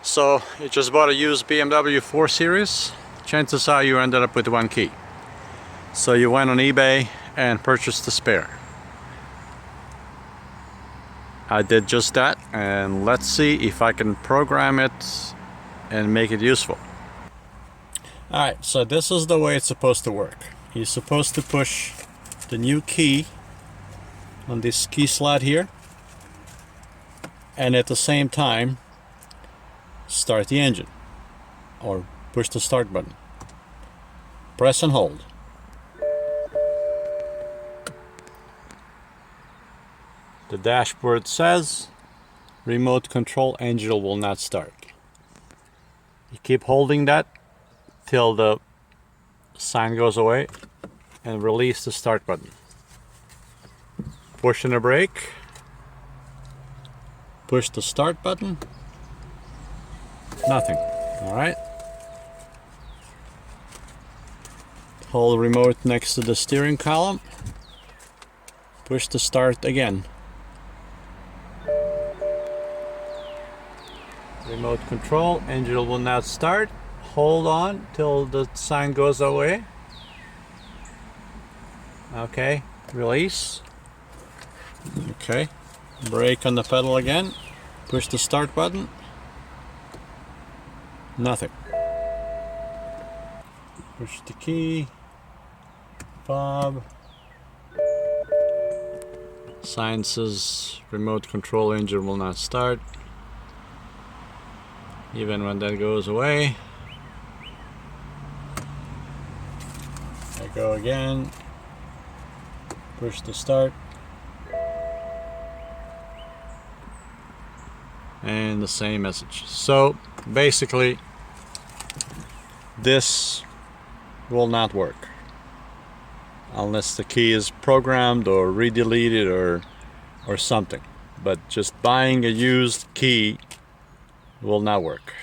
So you just bought a used BMW 4 Series. Chances are you ended up with one key. So you went on eBay and purchased a spare. I did just that, and let's see if I can program it and make it useful. Alright, so this is the way it's supposed to work. You're supposed to push the new key on this key slot here, and at the same time start the engine, or push the start button. Press and hold. The dashboard says remote control engine will not start. You keep holding that till the sign goes away and release the start button. Push on the brake, push the start button, nothing. Alright. Hold the remote next to the steering column, push the start again. Remote control, engine will not start. Hold on till the sign goes away. Okay, release. Okay, brake on the pedal again. Push the start button. Nothing. Push the key. Fob. Sign says remote control engine will not start. Even when that goes away. I go again. Push the start. And the same message. So basically this will not work unless the key is programmed or redeleted or something. But just buying a used key will not work.